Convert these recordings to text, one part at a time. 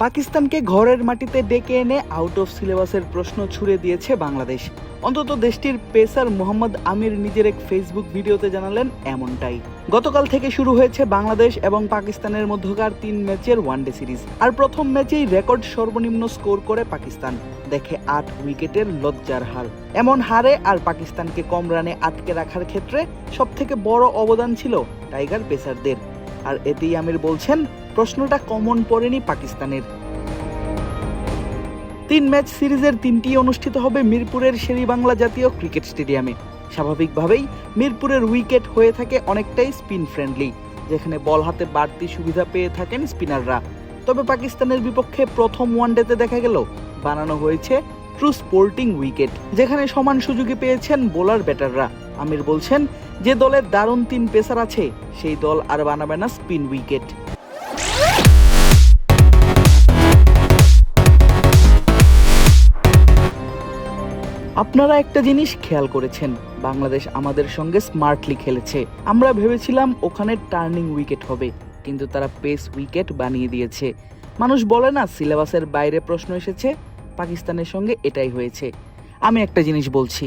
পাকিস্তানকে ঘরের মাটিতে ডেকে এনে আউট অফ সিলেবাসের প্রশ্ন ছুড়ে দিয়েছে বাংলাদেশ। অন্তত দেশটির পেসার মোহাম্মদ আমির নিজের এক ফেসবুক ভিডিওতে জানালেন এমনটাই। গতকাল থেকে শুরু হয়েছে বাংলাদেশ এবং পাকিস্তানের মধ্যকার 3 ম্যাচের ওয়ানডে সিরিজ। আর প্রথম ম্যাচেই রেকর্ড সর্বনিম্ন স্কোর করে পাকিস্তান, দেখে 8 উইকেটের লজ্জার হার। এমন হারে আর পাকিস্তানকে কম রানে আটকে রাখার ক্ষেত্রে সবথেকে বড় অবদান ছিল টাইগার পেসারদের। আর এতেই আমির বলছেন প্রশ্নটা কমন পড়েনি পাকিস্তানের। 3 ম্যাচ সিরিজের 3টি অনুষ্ঠিত হবে মিরপুরের শেরেবাংলা জাতীয় ক্রিকেট স্টেডিয়ামে। স্বাভাবিকভাবেই মিরপুরের উইকেট হয়ে থাকে অনেকটাই স্পিন ফ্রেন্ডলি, যেখানে বল হাতে বাড়তি সুবিধা পেয়ে থাকেন স্পিনাররা। তবে পাকিস্তানের বিপক্ষে প্রথম ওয়ানডেতে দেখা গেল বানানো হয়েছে ট্রু স্পোর্টিং উইকেট, যেখানে সমান সুযোগই পেয়েছেন বোলার ব্যাটাররা। আমির বলছেন যে দলের দারুণ 3 পেসার আছে সেই দল আর বানাবে না স্পিন উইকেট। আপনারা একটা জিনিস খেয়াল করেছেন, বাংলাদেশ আমাদের সঙ্গে স্মার্টলি খেলেছে। আমরা ভেবেছিলাম ওখানে টার্নিং উইকেট হবে, কিন্তু তারা পেস উইকেট বানিয়ে দিয়েছে। মানুষ বলে না সিলেবাসের বাইরে প্রশ্ন এসেছে, পাকিস্তানের সঙ্গে এটাই হয়েছে। আমি একটা জিনিস বলছি,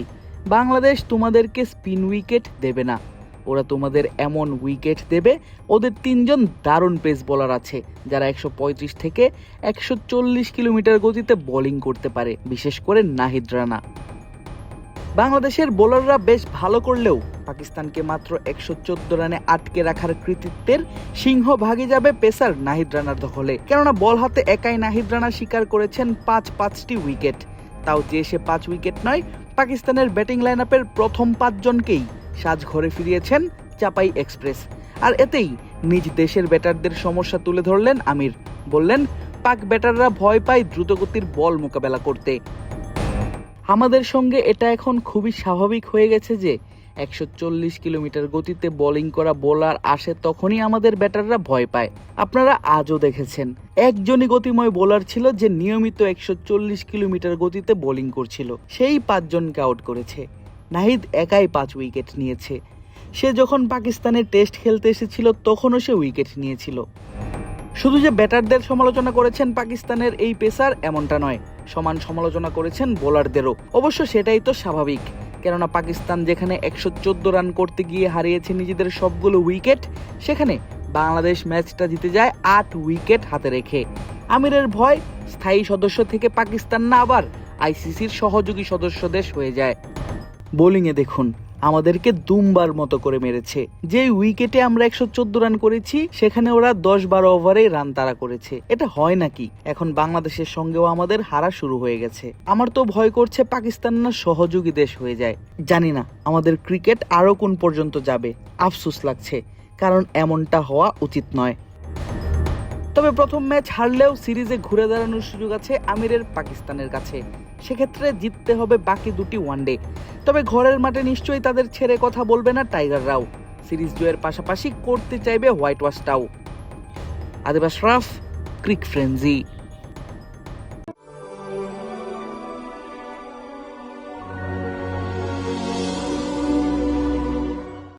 বাংলাদেশ তোমাদেরকে স্পিন উইকেট দেবে না, ওরা তোমাদের এমন উইকেট দেবে। ওদের 3 জন দারুণ পেস বোলার আছে যারা 135 থেকে 140 কিলোমিটার গতিতে বোলিং করতে পারে, বিশেষ করে নাহিদ রানা। বাংলাদেশের বোলাররা বেশ ভালো করলেও পাকিস্তানকে মাত্র 114 রানে আটকে রাখার কৃতিত্বের সিংহভাগই যাবে পেসার নাহিদ রানার দখলে। কেননা বল হাতে একাই নাহিদ রানা শিকার করেছেন 5টি উইকেট। তাও যে সে 5 উইকেট নয়, পাকিস্তানের ব্যাটিং লাইন আপের প্রথম 5 জনকেই সাজঘরে ফিরিয়েছেন চাপাই এক্সপ্রেস। আর এতেই নিজ দেশের ব্যাটারদের সমস্যা তুলে ধরলেন আমির। বললেন পাক ব্যাটাররা ভয় পায় দ্রুতগতির বল মোকাবেলা করতে। আমাদের সঙ্গে এটা এখন খুবই স্বাভাবিক হয়ে গেছে যে 140 কিলোমিটার গতিতে বোলিং করা বোলার আসে তখনই আমাদের ব্যাটাররা ভয় পায়। আপনারা আজও দেখেছেন একজনই গতিময় বোলার ছিল যে নিয়মিত 140 কিলোমিটার গতিতে বোলিং করছিল, সেই 5 জনকে আউট করেছে। নাহিদ একাই 5 উইকেট নিয়েছে। সে যখন পাকিস্তানের টেস্ট খেলতে এসেছিল তখনও সে উইকেট নিয়েছিল। শুধু যে ব্যাটারদের সমালোচনা করেছেন পাকিস্তানের এই পেসার এমনটা নয়, সমান সমালোচনা করেছেন বোলারদেরও। অবশ্য সেটাই তো স্বাভাবিক, কেননা পাকিস্তান যেখানে 114 রান করতে গিয়ে হারিয়েছে নিজেদের সবগুলো উইকেট, সেখানে বাংলাদেশ ম্যাচটা জিতে যায় 8 উইকেট হাতে রেখে। আমিরের ভয় স্থায়ী সদস্য থেকে পাকিস্তান না আবার আইসিসির সহযোগী সদস্য দেশ হয়ে যায়। বোলিংয়ে দেখুন আমাদেরকে দুমবার মতো করে মেরেছে। যে উইকেটে আমরা 114 রান করেছি সেখানে ওরা 10-12 ওভারেই রান তাড়া করেছে। এটা হয় নাকি? এখন বাংলাদেশের সঙ্গেও আমাদের হারা শুরু হয়ে গেছে। আমার তো ভয় করছে পাকিস্তান না সহযোগী দেশ হয়ে যায়। জানি না আমাদের ক্রিকেট আরো কোন পর্যন্ত যাবে। আফসোস লাগছে, কারণ এমনটা হওয়া উচিত নয়। তবে প্রথম ম্যাচ হারলেও সিরিজে ঘুরে দাঁড়ানোর সুযোগ আছে আমিরের পাকিস্তানের কাছে। সেক্ষেত্রে জিততে হবে বাকি 2টি ওয়ানডে। তবে ঘরের মাঠে নিশ্চয়ই তাদের ছেড়ে কথা বলবে না টাইগাররাও। সিরিজ জয়ের পাশাপাশি করতে চাইবে হোয়াইট ওয়াশটাও। আদিব আশরাফ, ক্রিক ফ্রেন্জি।